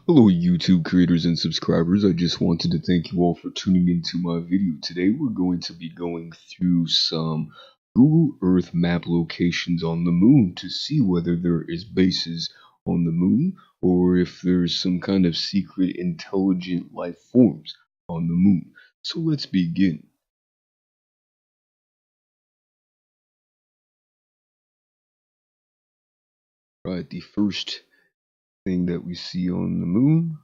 Hello YouTube creators and subscribers, I just wanted to thank you all for tuning into my video. Today we're going to be going through some Google Earth map locations on the moon to see whether there is bases on the moon or if there's some kind of secret intelligent life forms on the moon. So let's begin. Right, the first thing that we see on the moon,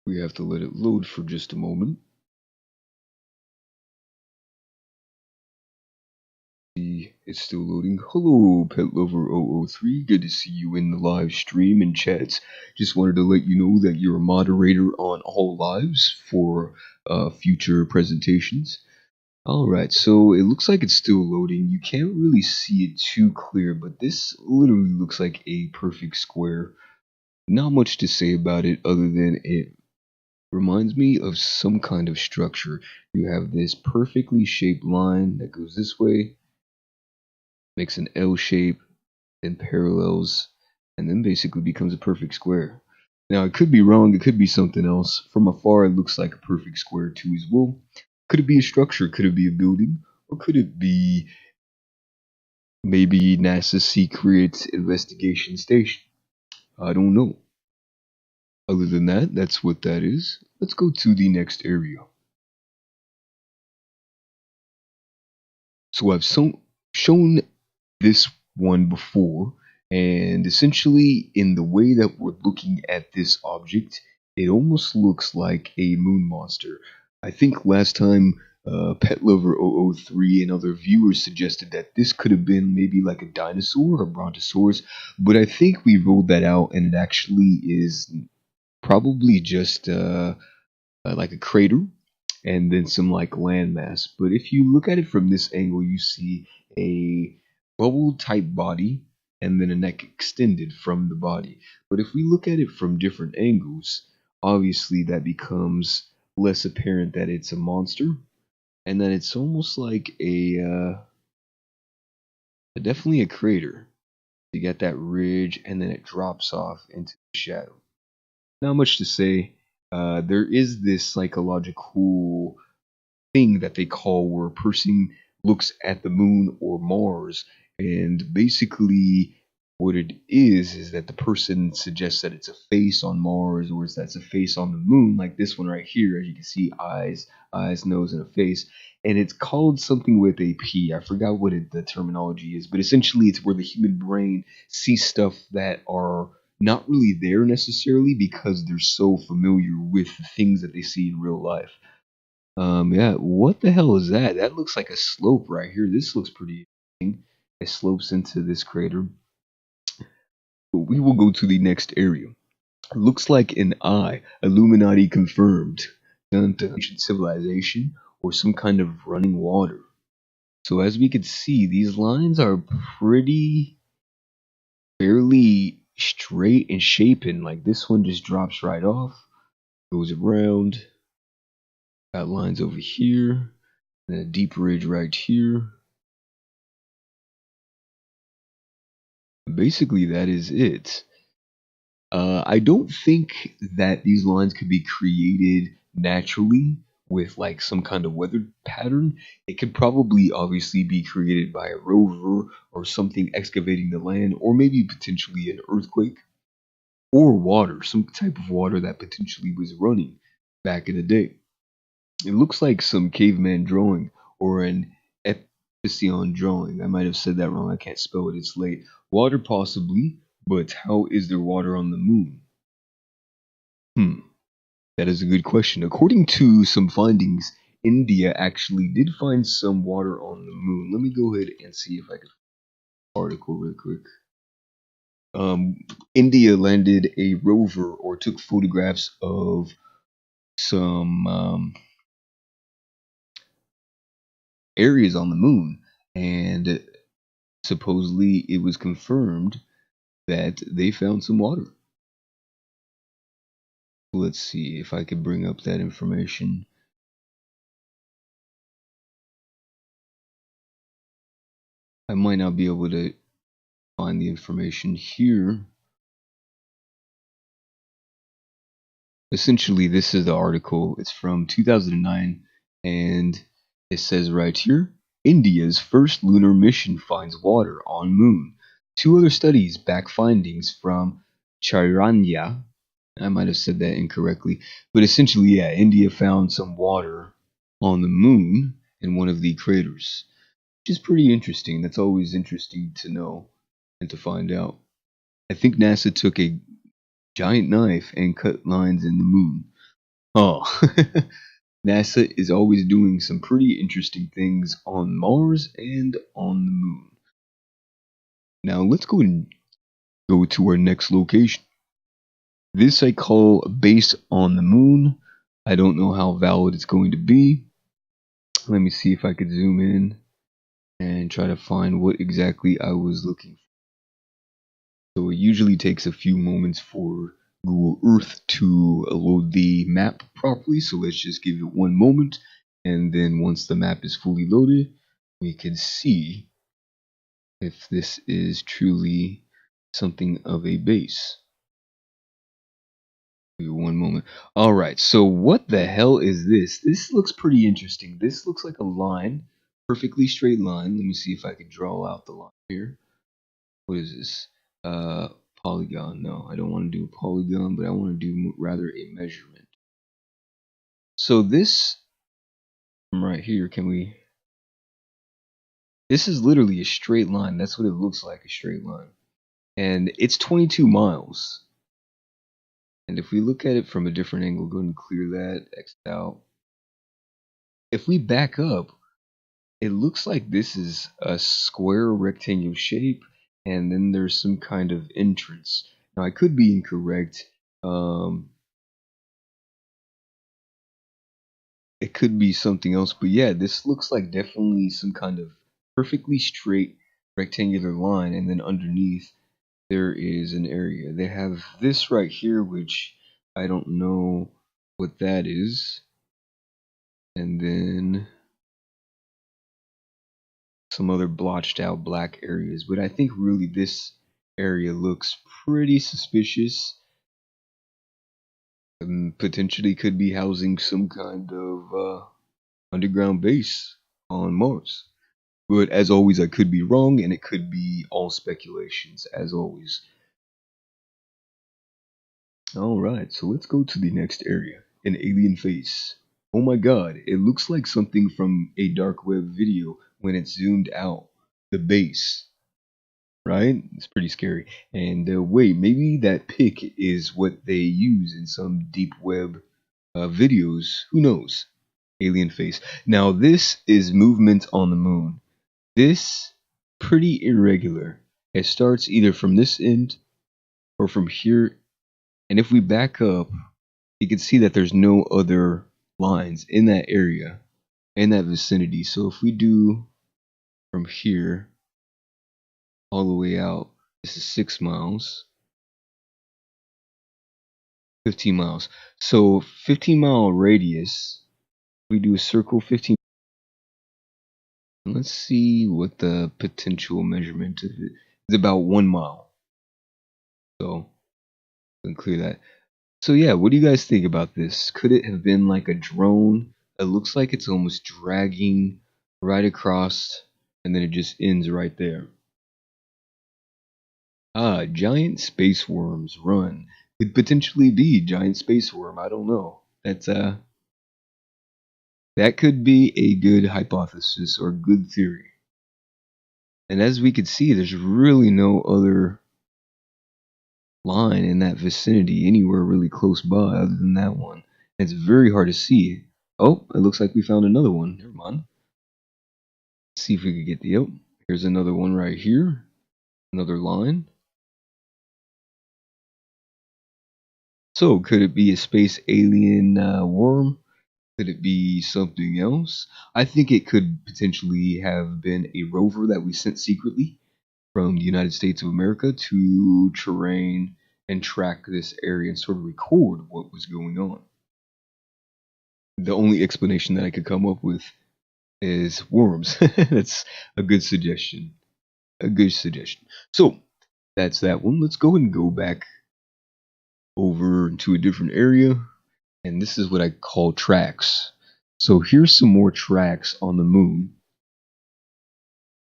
we have to let it load for just a moment. It's still loading. Hello, Pet Lover 003. Good to see you in the live stream and chats. Just wanted to let you know that you're a moderator on all lives for future presentations. Alright, so it looks like it's still loading. You can't really see it too clear, but this literally looks like a perfect square. Not much to say about it other than it reminds me of some kind of structure. You have this perfectly shaped line that goes this way, makes an L shape, then parallels, and then basically becomes a perfect square. Now, it could be wrong, it could be something else. From afar, it looks like a perfect square too as well. Could it be a structure? Could it be a building? Or could it be maybe NASA's secret investigation station? I don't know. Other than that, that's what that is. Let's go to the next area. So I've shown this one before, and essentially in the way that we're looking at this object, it almost looks like a moon monster. I think last time Pet Lover 003 and other viewers suggested that this could have been maybe like a dinosaur or brontosaurus, but I think we ruled that out and it actually is probably just like a crater and then some like landmass. But if you look at it from this angle, you see a bubble type body and then a neck extended from the body. But if we look at it from different angles, obviously that becomes less apparent that it's a monster and that it's almost like definitely a crater. You get that ridge and then it drops off into the shadow. Not much to say. There is this psychological thing that they call where a person looks at the moon or Mars, and basically what it is that the person suggests that it's a face on Mars or that's a face on the moon, like this one right here. As you can see, eyes, nose, and a face, and it's called something with a P. I forgot what the terminology is, but essentially it's where the human brain sees stuff that are not really there necessarily because they're so familiar with the things that they see in real life. Yeah, what the hell is that? That looks like a slope right here. This looks pretty interesting. It slopes into this crater. But we will go to the next area. Looks like an eye. Illuminati confirmed. Dun, dun. Ancient civilization or some kind of running water. So as we can see, these lines are pretty fairly straight and shapen. Like this one just drops right off, goes around. Got lines over here, and a deep ridge right here. Basically, that is it. I don't think that these lines could be created naturally with like some kind of weather pattern. It could probably obviously be created by a rover or something excavating the land, or maybe potentially an earthquake or water, some type of water that potentially was running back in the day. It looks like some caveman drawing or an Epicyon drawing. I might have said that wrong. I can't spell it. It's late. Water possibly, but how is there water on the moon? That is a good question. According to some findings, India actually did find some water on the moon. Let me go ahead and see if I can find the article real quick. India landed a rover or took photographs of some areas on the moon, and supposedly it was confirmed that they found some water. Let's see if I could bring up that information. I might not be able to find the information here. Essentially, this is the article. It's from 2009, and it says right here India's first lunar mission finds water on moon. Two other studies back findings from Charanya. I might have said that incorrectly, but essentially, yeah, India found some water on the moon in one of the craters, which is pretty interesting. That's always interesting to know and to find out. I think NASA took a giant knife and cut lines in the moon. Oh, NASA is always doing some pretty interesting things on Mars and on the moon. Now let's go and go to our next location. This I call base on the moon. I don't know how valid it's going to be. Let me see if I could zoom in and try to find what exactly I was looking for. So it usually takes a few moments for Google Earth to load the map properly. So let's just give it one moment. And then once the map is fully loaded, we can see if this is truly something of a base. Give it one moment. All right. So what the hell is this? This looks pretty interesting. This looks like a line, perfectly straight line. Let me see if I can draw out the line here. What is this? Uh, Polygon. No, I don't want to do a polygon, but I want to do rather a measurement. So this from right here, can we? This is literally a straight line. That's what it looks like, a straight line. And it's 22 miles. And if we look at it from a different angle, go ahead and clear that, X out. If we back up, it looks like this is a square rectangular shape, and then there's some kind of entrance. Now I could be incorrect. It could be something else, but yeah, this looks like definitely some kind of perfectly straight rectangular line, and then underneath there is an area. They have this right here, which I don't know what that is, and then some other blotched out black areas, but I think really this area looks pretty suspicious. Potentially could be housing some kind of underground base on Mars. But as always, I could be wrong, and it could be all speculations, as always. Alright, so let's go to the next area. An alien face. Oh my god, it looks like something from a dark web video when it's zoomed out. The base. Right? It's pretty scary. And wait, maybe that pic is what they use in some deep web videos. Who knows? Alien face. Now, this is movement on the moon. This pretty irregular. It starts either from this end or from here. And if we back up, you can see that there's no other lines in that area, in that vicinity. So if we do from here all the way out, this is 6 miles, 15 miles. So 15-mile radius, we do a circle 15. Let's see what the potential measurement of it is. About 1 mile. So we can clear that. So yeah, what do you guys think about this? Could it have been like a drone? It looks like it's almost dragging right across, and then it just ends right there. Ah, giant space worms run. Could potentially be giant space worm. I don't know. That could be a good hypothesis or good theory. And as we could see, there's really no other line in that vicinity anywhere really close by other than that one. It's very hard to see. Oh, it looks like we found another one. Never mind. Let's see if we could get the oh. Here's another one right here. Another line. So could it be a space alien worm? Could it be something else? I think it could potentially have been a rover that we sent secretly from the United States of America to terrain and track this area and sort of record what was going on. The only explanation that I could come up with is worms. That's a good suggestion. A good suggestion. So that's that one. Let's go and go back over to a different area. And this is what I call tracks. So here's some more tracks on the moon,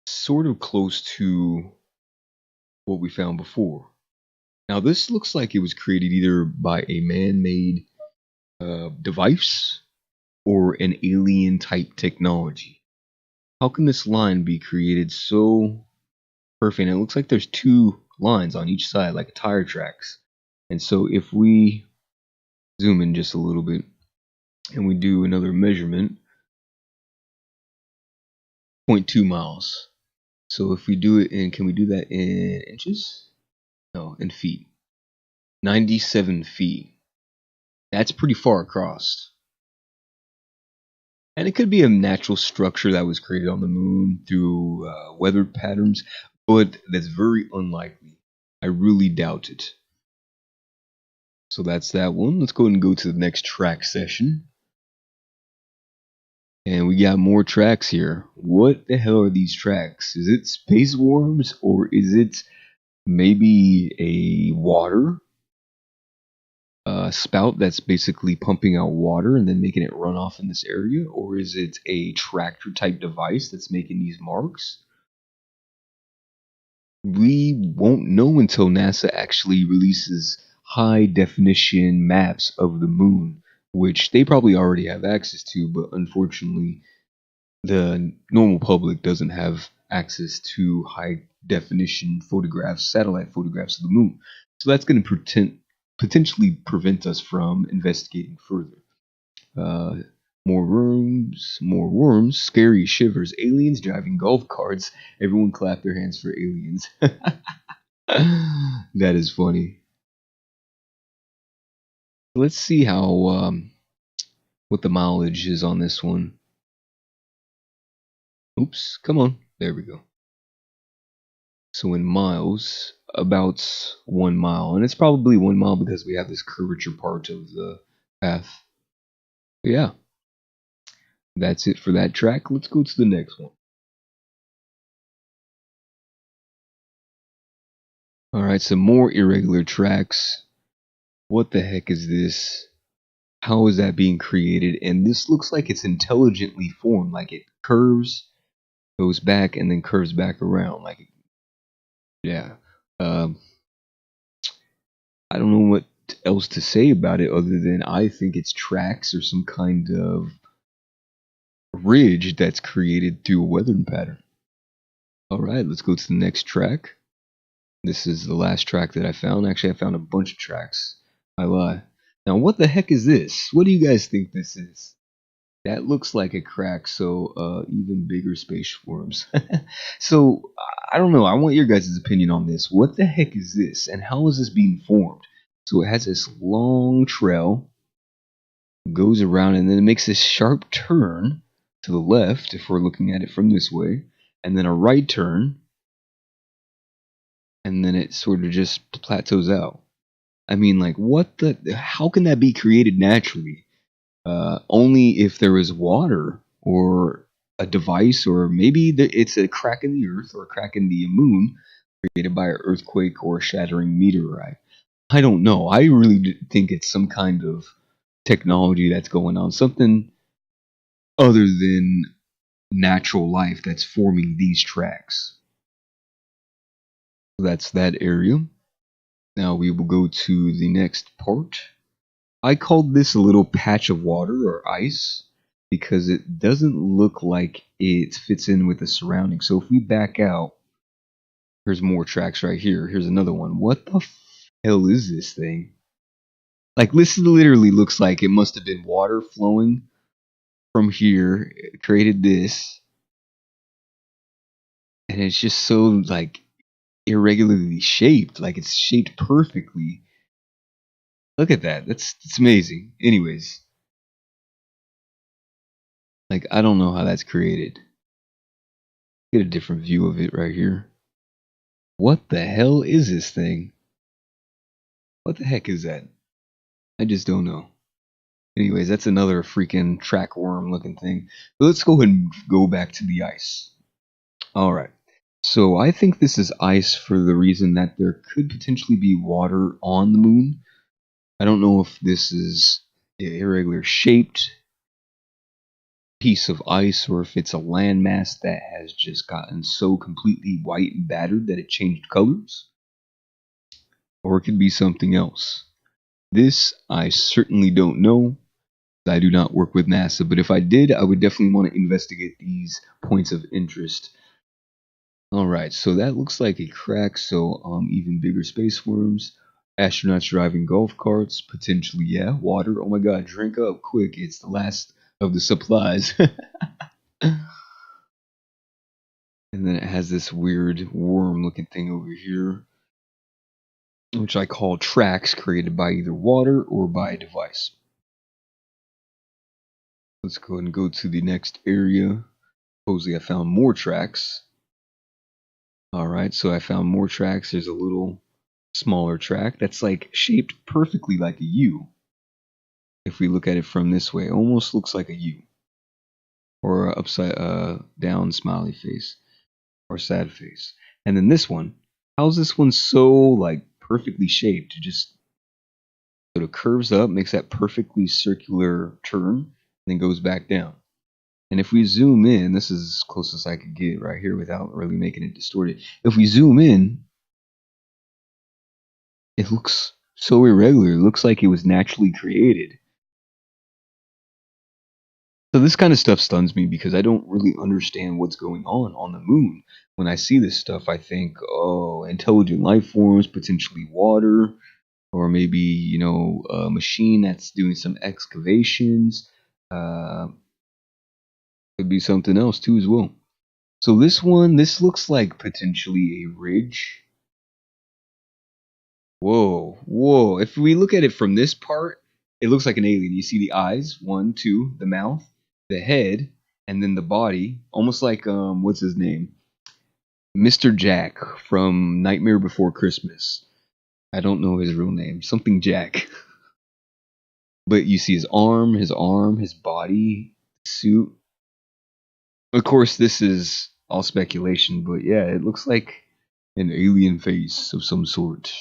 sort of close to what we found before. Now, this looks like it was created either by a man made device or an alien type technology. How can this line be created so perfect? And it looks like there's two lines on each side, like tire tracks. And so if we zoom in just a little bit and we do another measurement, 0.2 miles. So if we do it in, can we do that in inches? No, in feet. 97 feet. That's pretty far across. And it could be a natural structure that was created on the moon through weather patterns, but that's very unlikely. I really doubt it. So that's that one. Let's go ahead and go to the next track session. And we got more tracks here. What the hell are these tracks? Is it space worms or is it maybe a water spout that's basically pumping out water and then making it run off in this area? Or is it a tractor type device that's making these marks? We won't know until NASA actually releases high definition maps of the moon, which they probably already have access to, but unfortunately, the normal public doesn't have access to high definition photographs, satellite photographs of the moon. So that's going to potentially prevent us from investigating further. Uh, more worms, scary shivers, aliens driving golf carts. Everyone clap their hands for aliens. That is funny. Let's see how what the mileage is on this one. Oops, come on. There we go. So in miles, about 1 mile. And it's probably 1 mile because we have this curvature part of the path. But yeah, that's it for that track. Let's go to the next one. Alright, some more irregular tracks. What the heck is this? How is that being created? And this looks like it's intelligently formed. Like it curves, goes back, and then curves back around. Like, yeah. Um, I don't know what else to say about it other than I think it's tracks or some kind of ridge that's created through a weathering pattern. Alright, let's go to the next track. This is the last track that I found. Actually, I found a bunch of tracks. I lie. Now, what the heck is this? What do you guys think this is? That looks like a crack, so even bigger space worms. So, I don't know. I want your guys' opinion on this. What the heck is this, and how is this being formed? So it has this long trail, goes around, and then it makes this sharp turn to the left, if we're looking at it from this way, and then a right turn, and then it sort of just plateaus out. I mean, like, what the? How can that be created naturally? Only if there is water or a device, or maybe it's a crack in the earth or a crack in the moon created by an earthquake or a shattering meteorite. I don't know. I really think it's some kind of technology that's going on, something other than natural life that's forming these tracks. That's that area. Now we will go to the next part. I called this a little patch of water or ice because it doesn't look like it fits in with the surroundings. So if we back out, here's more tracks right here. Here's another one. What the hell is this thing? Like, this literally looks like it must have been water flowing from here. It created this. And it's just so, like, irregularly shaped. Like, it's shaped perfectly. Look at that. That's amazing. Anyways. Like, I don't know how that's created. Get a different view of it right here. What the hell is this thing? What the heck is that? I just don't know. Anyways, that's another freaking track worm looking thing. But let's go ahead and go back to the ice. Alright. So I think this is ice for the reason that there could potentially be water on the moon. I don't know if this is irregular shaped piece of ice, or if it's a landmass that has just gotten so completely white and battered that it changed colors, or it could be something else. This I certainly don't know. I do not work with NASA, but if I did, I would definitely want to investigate these points of interest. All right, so that looks like a crack. So, even bigger space worms, astronauts driving golf carts, potentially, yeah, water. Oh my God, drink up quick! It's the last of the supplies. And then it has this weird worm-looking thing over here, which I call tracks created by either water or by a device. Let's go ahead and go to the next area. Supposedly, I found more tracks. All right, so I found more tracks. There's a little smaller track that's like shaped perfectly like a U. If we look at it from this way, it almost looks like a U or a upside down smiley face or sad face. And then this one, how's this one so like perfectly shaped? It just sort of curves up, makes that perfectly circular turn, and then goes back down. And if we zoom in, this is as close as I could get right here without really making it distorted. If we zoom in, it looks so irregular. It looks like it was naturally created. So this kind of stuff stuns me because I don't really understand what's going on the moon. When I see this stuff, I think, oh, intelligent life forms, potentially water, or maybe, a machine that's doing some excavations. Uh, could be something else too as well. So this looks like potentially a ridge. Whoa, whoa. If we look at it from this part, it looks like an alien. You see the eyes, one, two, the mouth, the head, and then the body. Almost like what's his name? Mr. Jack from Nightmare Before Christmas. I don't know his real name. Something Jack. But you see his body, suit. Of course, this is all speculation, but yeah, it looks like an alien face of some sort.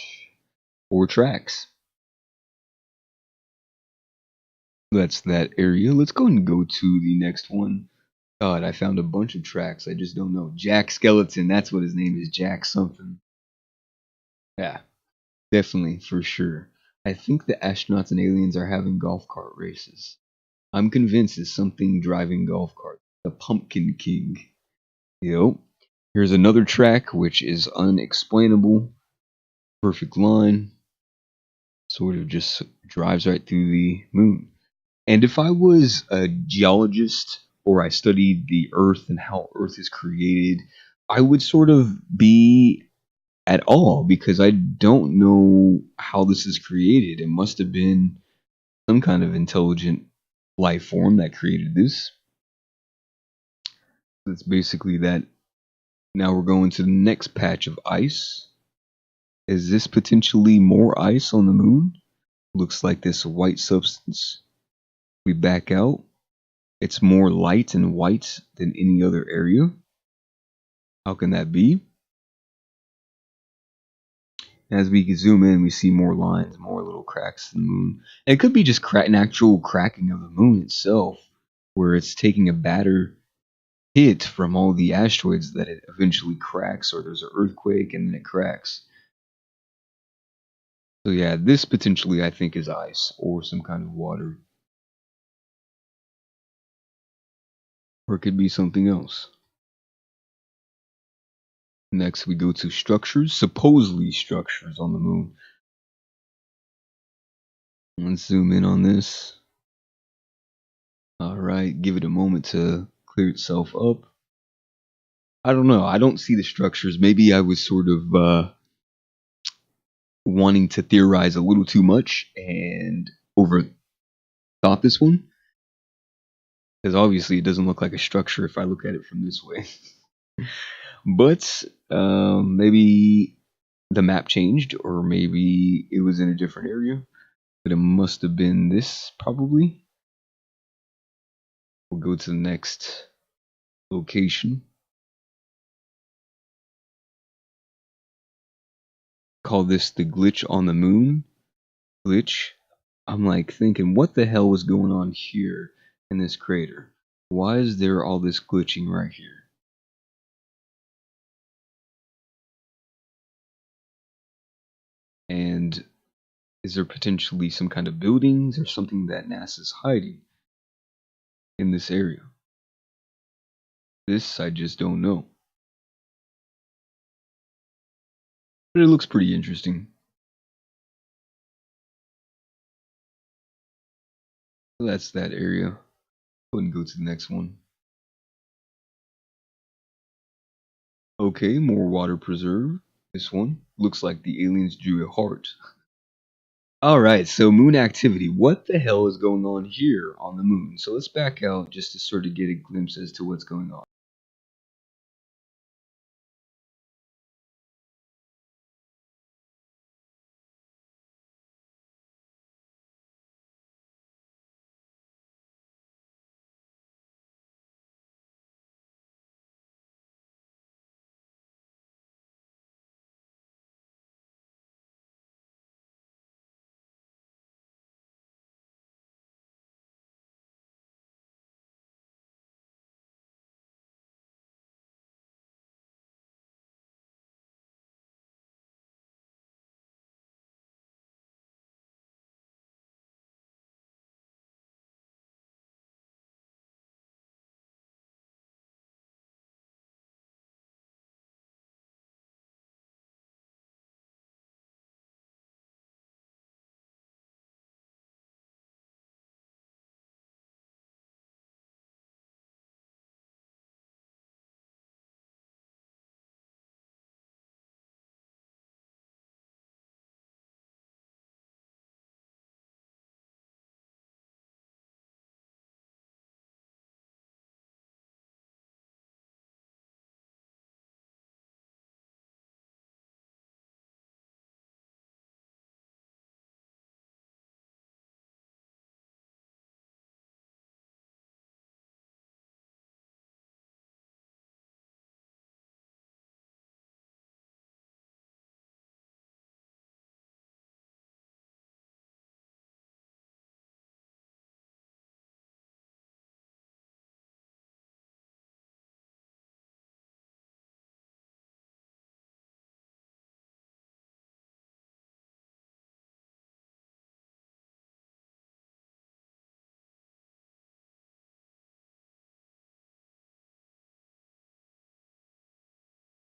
Or tracks. That's that area. Let's go and go to the next one. God, I found a bunch of tracks. I just don't know. Jack Skeleton, that's what his name is. Jack something. Yeah, definitely, for sure. I think the astronauts and aliens are having golf cart races. I'm convinced it's something driving golf cart. The Pumpkin King. Yep. Here's another track which is unexplainable. Perfect line. Sort of just drives right through the moon. And if I was a geologist or I studied the Earth and how Earth is created, I would sort of be at all because I don't know how this is created. It must have been some kind of intelligent life form that created this. That's basically that. Now we're going to the next patch of ice. Is this potentially more ice on the moon? Looks like this white substance. We back out. It's more light and white than any other area. How can that be? As we zoom in, we see more lines, more little cracks in the moon. And it could be just an actual cracking of the moon itself, where it's taking a batter hit from all the asteroids that it eventually cracks, or there's an earthquake and then it cracks. So yeah, this potentially I think is ice or some kind of water. Or it could be something else. Next we go to structures, supposedly structures on the moon. Let's zoom in on this. Alright, give it a moment to clear itself up. I don't know. I don't see the structures. Maybe I was sort of wanting to theorize a little too much and overthought this one. Because obviously it doesn't look like a structure if I look at it from this way. But maybe the map changed, or maybe it was in a different area. But it must have been this, probably. We'll go to the next location. Call this the glitch on the moon. Glitch I'm like thinking, what the hell was going on here in this crater? Why is there all this glitching right here? And is there potentially some kind of buildings or something that NASA's hiding in this area? This I just don't know. But it looks pretty interesting. So that's that area. Go ahead and go to the next one. Okay, more water preserve. This one looks like the aliens drew a heart. Alright, so moon activity. What the hell is going on here on the moon? So let's back out just to sort of get a glimpse as to what's going on.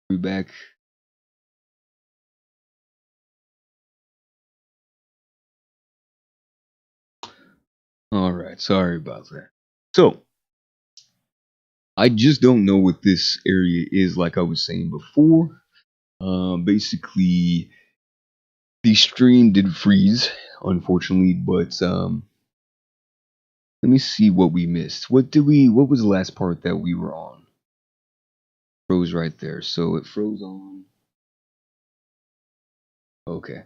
We back. Alright, sorry about that. So, I just don't know what this area is like I was saying before. Basically, the stream did freeze, unfortunately, but let me see what we missed. What was the last part that we were on? Froze right there. So it froze on. Okay.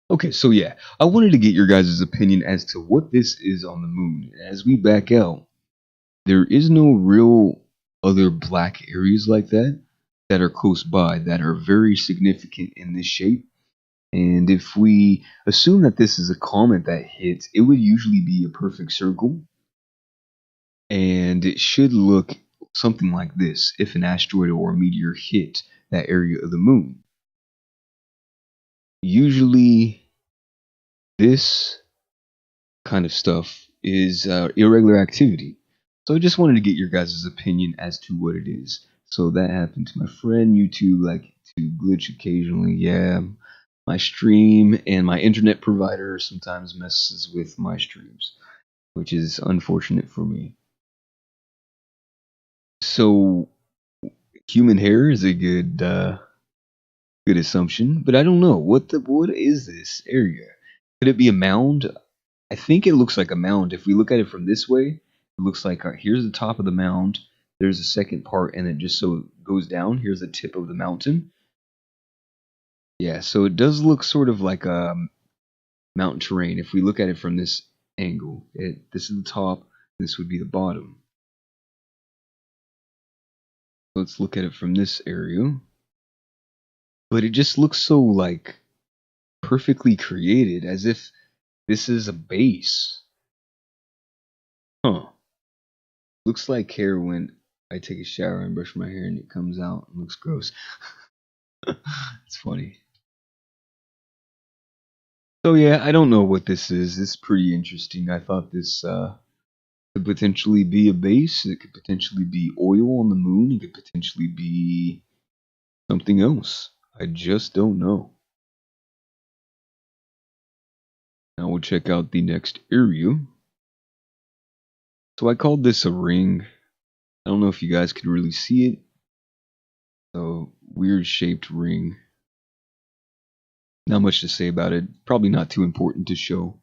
Okay, so yeah, I wanted to get your guys' opinion as to what this is on the moon. As we back out, there is no real other black areas like that are close by that are very significant in this shape. And if we assume that this is a comet that hits, it would usually be a perfect circle. And it should look something like this if an asteroid or a meteor hit that area of the moon. Usually, this kind of stuff is irregular activity. So I just wanted to get your guys' opinion as to what it is. So that happened to my friend. YouTube like to glitch occasionally. Yeah, my stream and my internet provider sometimes messes with my streams, which is unfortunate for me. So human hair is a good assumption, but I don't know what is this area. Could it be a mound? I think it looks like a mound. If we look at it from this way, it looks like here's the top of the mound. There's a second part, and it just so it goes down. Here's the tip of the mountain. Yeah, so it does look sort of like a mountain terrain. If we look at it from this angle, this is the top. This would be the bottom. Let's look at it from this area. But it just looks so like perfectly created, as if This is a base. Huh. Looks like hair when I take a shower and brush my hair and it comes out and looks gross. It's funny. So yeah, I don't know what this is. It's pretty interesting. I thought this could potentially be a base. It could potentially be oil on the moon. It could potentially be something else. I just don't know. Now we'll check out the next area. So I called this a ring. I don't know if you guys could really see it. A weird shaped ring. Not much to say about it. Probably not too important to show.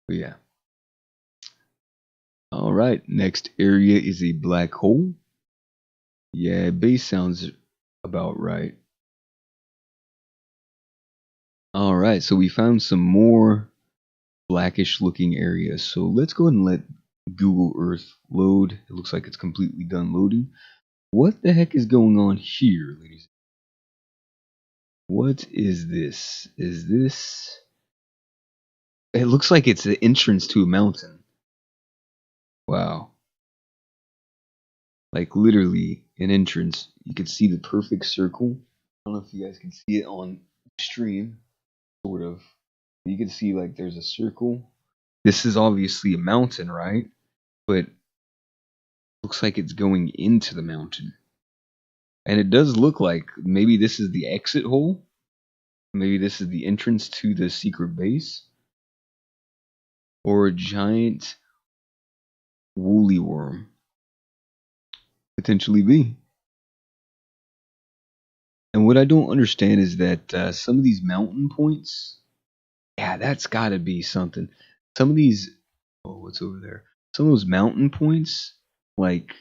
But yeah. Alright, next area is a black hole. Yeah, base sounds about right. Alright, so we found some more blackish looking areas. So let's go ahead and let Google Earth load. It looks like it's completely done loading. What the heck is going on here, ladies? What is this? Is this... It looks like it's the entrance to a mountain. Wow. Like literally an entrance. You can see the perfect circle. I don't know if you guys can see it on stream. Sort of. You can see like there's a circle. This is obviously a mountain, right? But looks like it's going into the mountain. And it does look like maybe this is the exit hole. Maybe this is the entrance to the secret base. Or a giant woolly worm. Potentially be. And what I don't understand is that some of these mountain points, yeah, that's got to be something. Some of these, oh, what's over there? Some of those mountain points, like,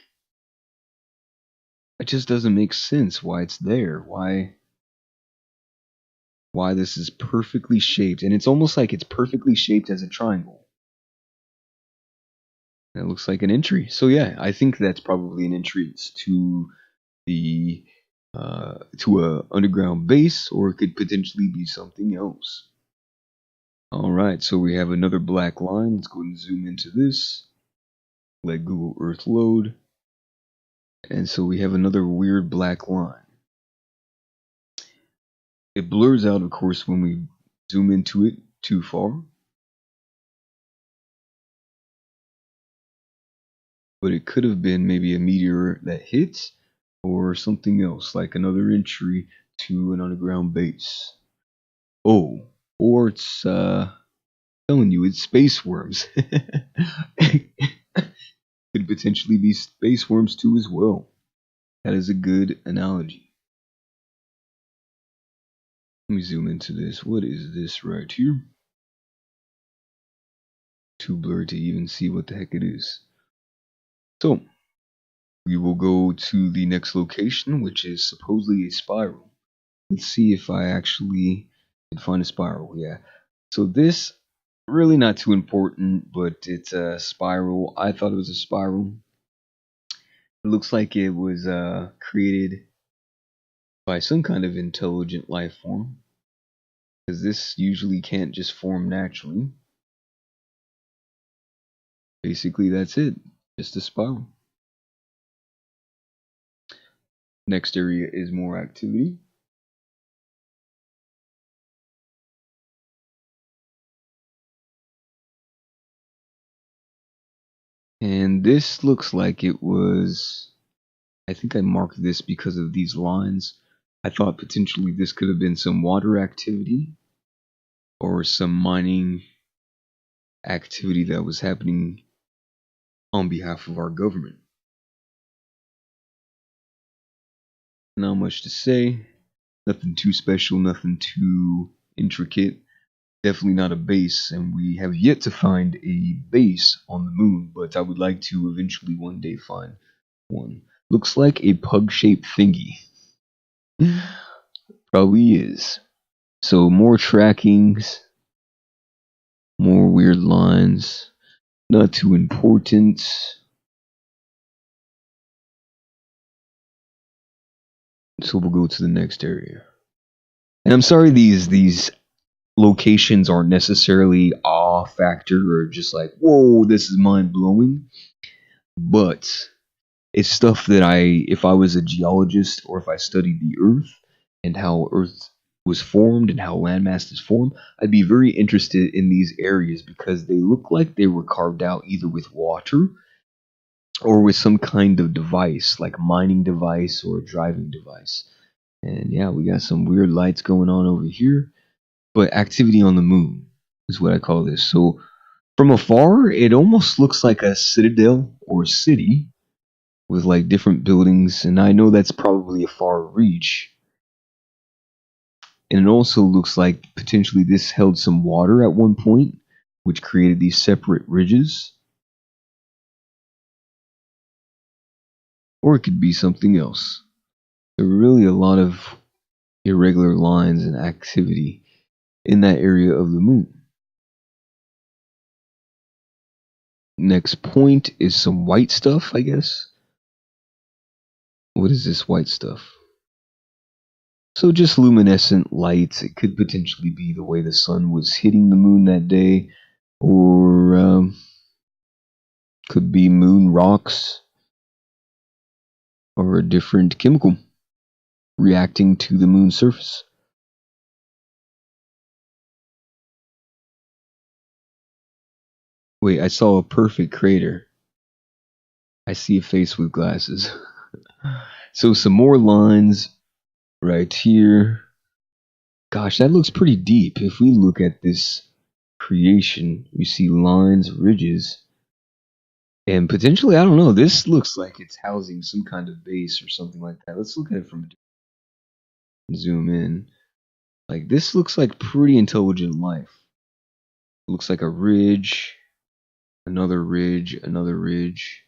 it just doesn't make sense why it's there. Why this is perfectly shaped, and it's almost like it's perfectly shaped as a triangle. And it looks like an entry. So yeah, I think that's probably an entrance to the to a underground base, or it could potentially be something else. All right, so we have another black line. Let's go ahead and zoom into this. Let Google Earth load. And so we have another weird black line. It blurs out, of course, when we zoom into it too far. But it could have been maybe a meteor that hit, or something else, like another entry to an underground base. Oh, or it's telling you it's space worms. Could potentially be space worms too as well. That is a good analogy. Let me zoom into this. What is this right here? Too blurred to even see what the heck it is. So, we will go to the next location, which is supposedly a spiral. Let's see if I actually can find a spiral. Yeah. So this, really not too important, but it's a spiral. I thought it was a spiral. It looks like it was created by some kind of intelligent life form, because this usually can't just form naturally. Basically, that's it. Just a spiral. Next area is more activity. And this looks like it was, I think I marked this because of these lines. I thought potentially this could have been some water activity or some mining activity that was happening on behalf of our government. Not much to say. Nothing too special, nothing too intricate. Definitely not a base, and we have yet to find a base on the moon, but I would like to eventually one day find one. Looks like a pug-shaped thingy. Probably is. So more trackings, more weird lines. Not too important. So we'll go to the next area. And I'm sorry these locations aren't necessarily awe factor or just like, whoa, this is mind blowing. But it's stuff that if I was a geologist or if I studied the Earth and how Earth was formed and how landmass is formed, I'd be very interested in these areas because they look like they were carved out either with water or with some kind of device, like mining device or a driving device. And yeah, we got some weird lights going on over here, but activity on the moon is what I call this. So from afar, it almost looks like a citadel or a city with like different buildings, and I know that's probably a far reach. And it also looks like potentially this held some water at one point, which created these separate ridges, or it could be something else. There are really a lot of irregular lines and activity in that area of the moon. Next point is some white stuff, I guess. What is this white stuff? So just luminescent lights. It could potentially be the way the sun was hitting the moon that day, or could be moon rocks, or a different chemical reacting to the moon's surface. Wait, I saw a perfect crater. I see a face with glasses. So some more lines right here. Gosh, that looks pretty deep. If we look at this creation, we see lines, ridges, and potentially, I don't know, this looks like it's housing some kind of base or something like that. Let's look at it from a zoom in. Like, this looks like pretty intelligent life. It looks like a ridge, another ridge, another ridge.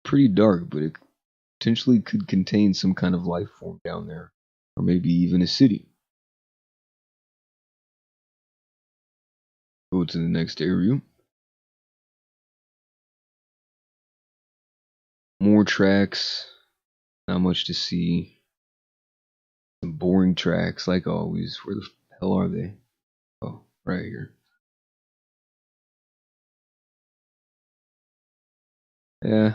Pretty dark, but it potentially could contain some kind of life form down there, or maybe even a city. Go to the next area. More tracks, not much to see. Some boring tracks, like always. Where the hell are they? Oh, right here. Yeah.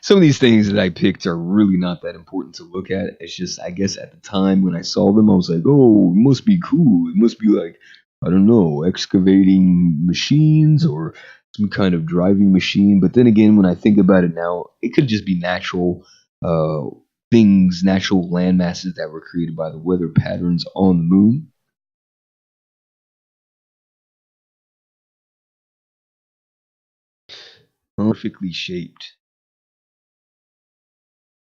Some of these things that I picked are really not that important to look at. It's just, I guess, at the time when I saw them, I was like, oh, it must be cool. It must be like, I don't know, excavating machines or some kind of driving machine. But then again, when I think about it now, it could just be natural uh, things, natural land masses that were created by the weather patterns on the moon. Perfectly shaped.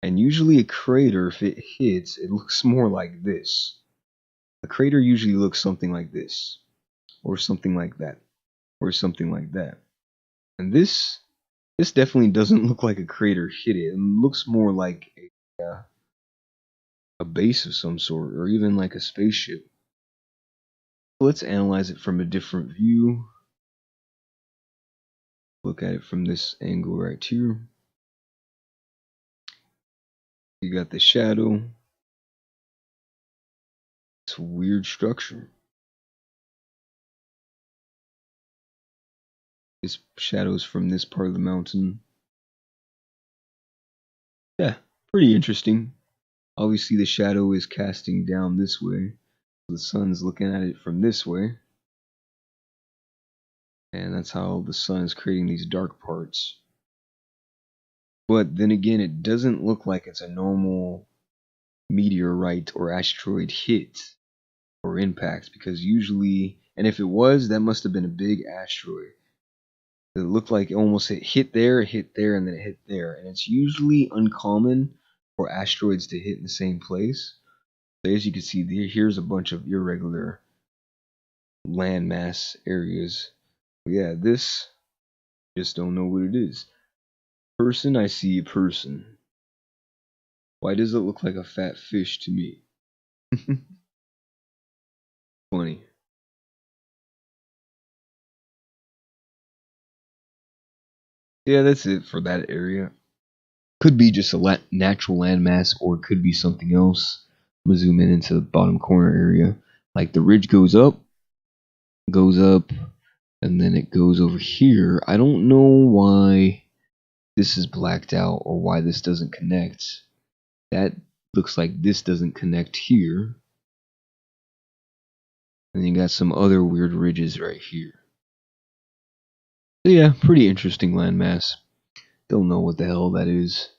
And usually a crater, if it hits, it looks more like this. A crater usually looks something like this, or something like that, or something like that. And this definitely doesn't look like a crater hit it. It looks more like a base of some sort, or even like a spaceship. Let's analyze it from a different view. Look at it from this angle right here. You got the shadow. It's a weird structure. This shadows from this part of the mountain. Yeah, pretty interesting. Obviously, the shadow is casting down this way. The sun's looking at it from this way. And that's how the sun is creating these dark parts. But then again, it doesn't look like it's a normal meteorite or asteroid hit or impact because usually, and if it was, that must have been a big asteroid. It looked like it almost hit there, and then it hit there. And it's usually uncommon for asteroids to hit in the same place. So as you can see, here's a bunch of irregular landmass areas. But yeah, this, just don't know what it is. Person, I see a person. Why does it look like a fat fish to me? Funny. Yeah, that's it for that area. Could be just a natural landmass, or it could be something else. I'm gonna zoom in into the bottom corner area. Like the ridge goes up, and then it goes over here. I don't know why this is blacked out or why this doesn't connect. That looks like this doesn't connect here. And then you got some other weird ridges right here. So yeah, pretty interesting landmass. Don't know what the hell that is,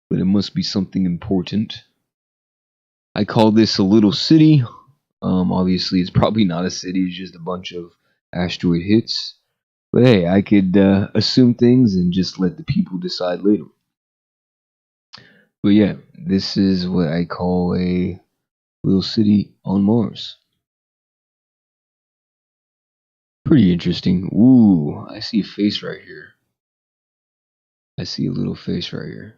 but it must be something important. I call this a little city. Obviously, it's probably not a city, it's just a bunch of asteroid hits. But hey, I could assume things and just let the people decide later. But yeah, this is what I call a little city on Mars. Pretty interesting. Ooh, I see a face right here. I see a little face right here.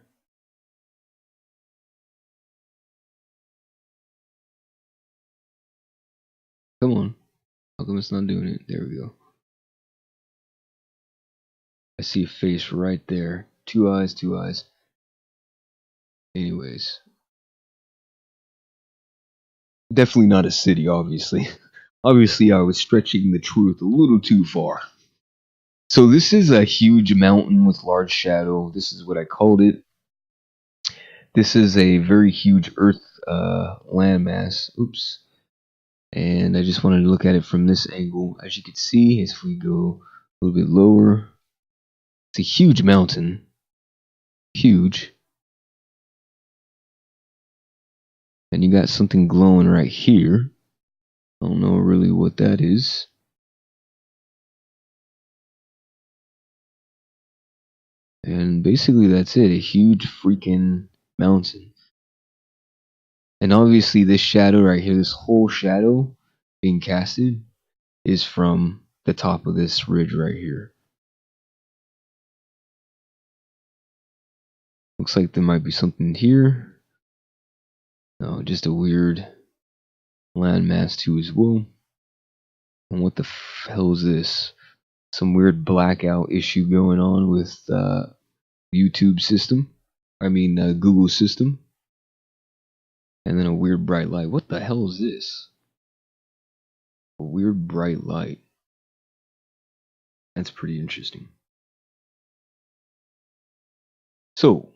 Come on. How come it's not doing it? There we go. I see a face right there. Two eyes, two eyes. Anyways, definitely not a city, obviously. Obviously, I was stretching the truth a little too far. So, this is a huge mountain with large shadow. This is what I called it. This is a very huge Earth landmass. Oops. And I just wanted to look at it from this angle. As you can see, if we go a little bit lower, it's a huge mountain. Huge. And you got something glowing right here. I don't know really what that is. And basically that's it. A huge freaking mountain. And obviously this shadow right here, this whole shadow being casted is from the top of this ridge right here. Looks like there might be something here. No, just a weird landmass too as well. And what the hell is this? Some weird blackout issue going on with YouTube system. I mean Google system. And then a weird bright light. What the hell is this? A weird bright light. That's pretty interesting. So,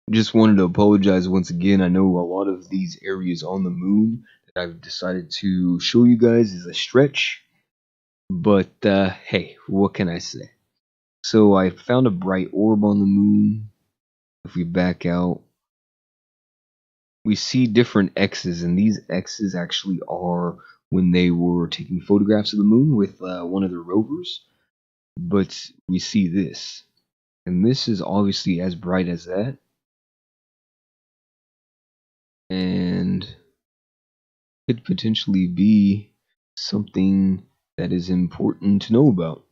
just wanted to apologize once again. I know a lot of these areas on the moon that I've decided to show you guys is a stretch. But hey, what can I say? So I found a bright orb on the moon. If we back out, we see different X's, and these X's actually are when they were taking photographs of the moon with one of their rovers. But we see this, and this is obviously as bright as that, and could potentially be something that is important to know about,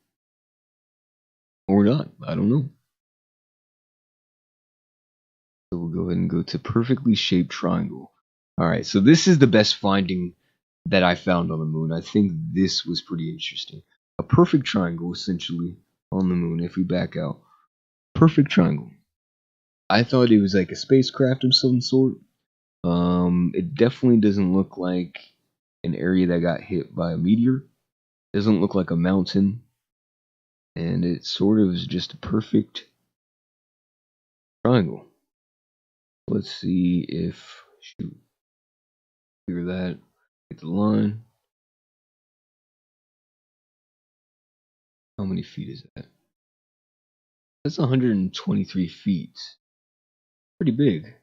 or not. I don't know. So we'll go ahead and go to perfectly shaped triangle. All right, so this is the best finding that I found on the moon. I think this was pretty interesting. A perfect triangle, essentially, on the moon. If we back out, perfect triangle. I thought it was like a spacecraft of some sort. It definitely doesn't look like an area that got hit by a meteor. Doesn't look like a mountain, and it sort of is just a perfect triangle. Let's see if shoot, clear that, get the line. How many feet is that? That's 123 feet. Pretty big.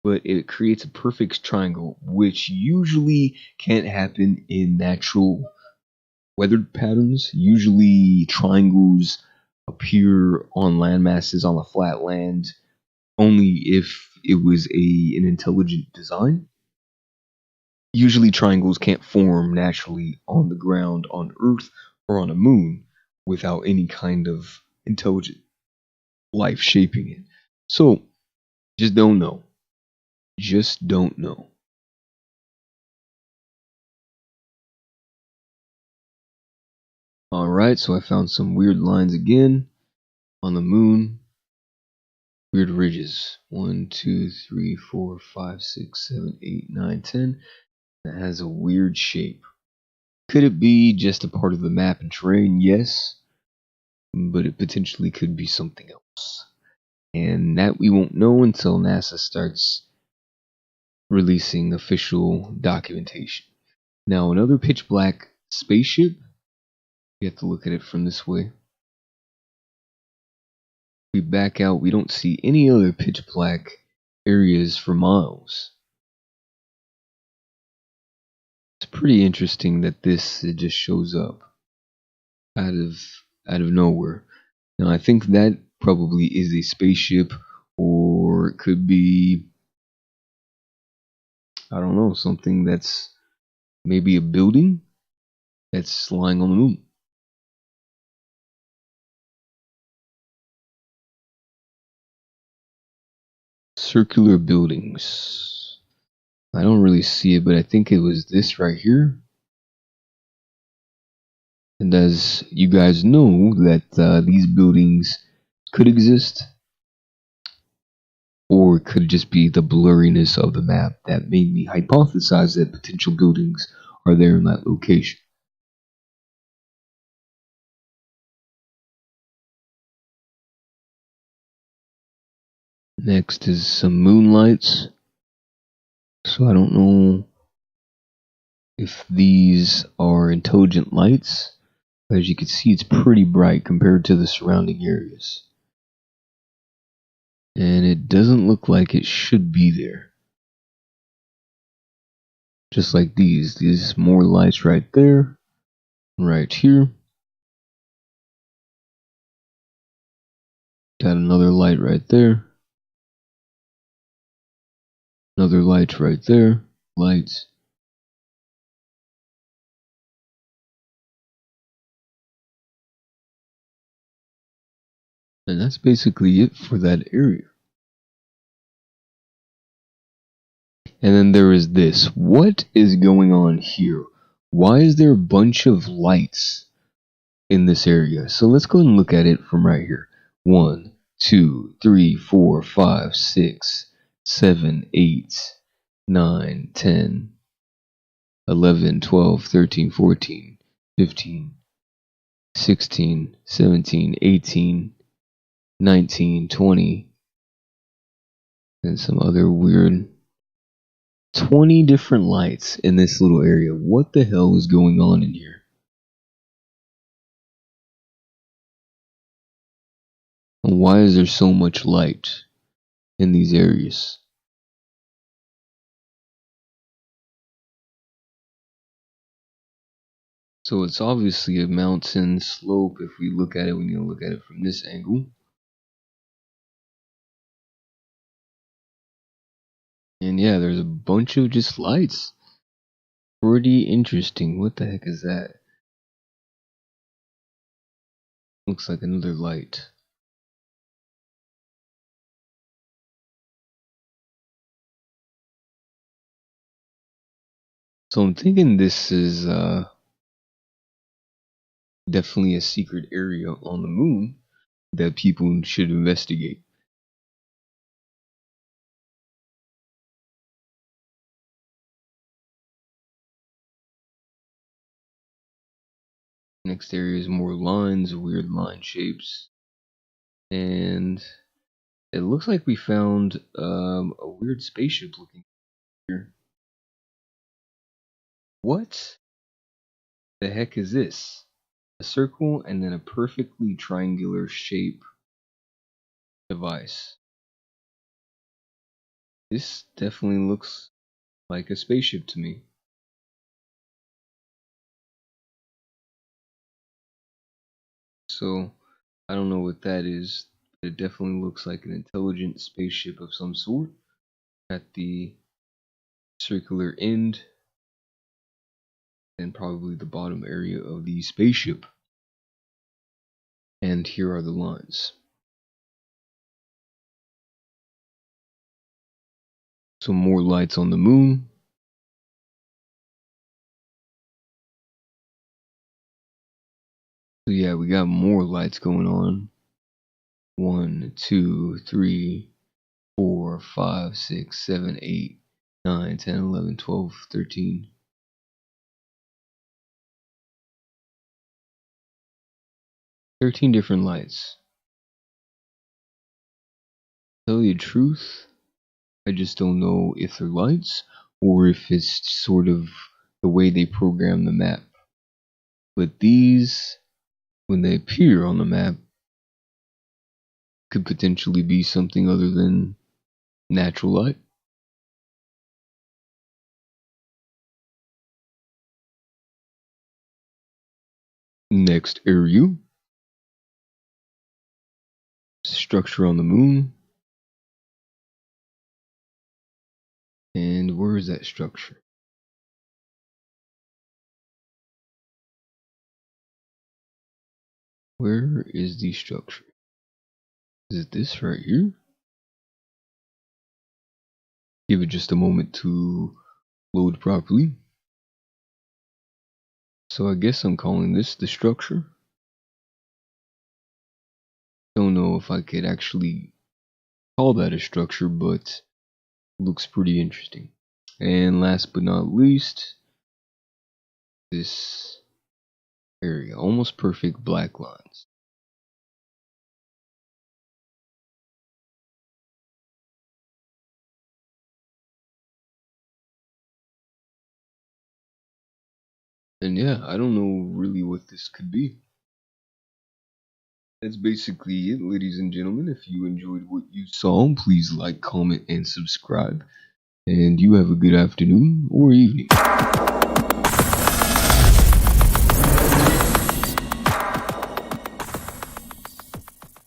But it creates a perfect triangle, which usually can't happen in natural weathered patterns. Usually, triangles appear on land masses on the flat land only if it was an intelligent design. Usually, triangles can't form naturally on the ground on Earth or on a moon without any kind of intelligent life shaping it. So, just don't know. Just don't know. Alright, so I found some weird lines again on the moon. weird ridges. 1, 2, 3, 4, 5, 6, 7, 8, 9, 10. That has a weird shape. Could it be just a part of the map and terrain? Yes, but it potentially could be something else. And that we won't know until NASA starts releasing official documentation. Now, another pitch black spaceship, you have to look at it from this way. We back out, we don't see any other pitch black areas for miles. It's pretty interesting that it just shows up out of nowhere. Now I think that probably is a spaceship, or it could be, I don't know, something that's maybe a building that's lying on the moon. Circular buildings. I don't really see it, but I think it was this right here. And as you guys know, that these buildings could exist, or it could just be the blurriness of the map that made me hypothesize that potential buildings are there in that location. Next is some moonlights. So I don't know if these are intelligent lights. As you can see, it's pretty bright compared to the surrounding areas. And it doesn't look like it should be there. Just like these more lights right there, right here. Got another light right there. Another light right there. Lights. And that's basically it for that area. And then there is this. What is going on here? Why is there a bunch of lights in this area? So let's go and look at it from right here. 1, 2, 3, 4, 5, 6, 7, 8, 9, 10, 11, 12, 13, 14, 15, 16, 17, 18, 19, 20, and some other weird 20 different lights in this little area. What the hell is going on in here? And why is there so much light in these areas? So it's obviously a mountain slope if we look at it, we need to look at it from this angle. And yeah, there's a bunch of just lights. Pretty interesting. What the heck is that? Looks like another light. So I'm thinking this is definitely a secret area on the moon that people should investigate. Next area is more lines, weird line shapes. And it looks like we found a weird spaceship looking here. What the heck is this? A circle and then a perfectly triangular shape device. This definitely looks like a spaceship to me. So I don't know what that is, but it definitely looks like an intelligent spaceship of some sort. At the circular end and probably the bottom area of the spaceship. And here are the lines. Some more lights on the moon. So yeah, we got more lights going on. 1, 2, 3, 4, 5, 6, 7, 8, 9, 10, 11, 12, 13. 13 different lights. To tell you the truth, I just don't know if they're lights or if it's sort of the way they program the map. But these, when they appear on the map, could potentially be something other than natural light. Next area, structure on the moon. And where is that structure? Where is the structure? Is it this right here? Give it just a moment to load properly. So I guess I'm calling this the structure. Don't know if I could actually call that a structure, but it looks pretty interesting. And last but not least, this area, almost perfect black lines. And yeah, I don't know really what this could be. That's basically it, ladies and gentlemen. If you enjoyed what you saw, please like, comment, and subscribe. And you have a good afternoon or evening.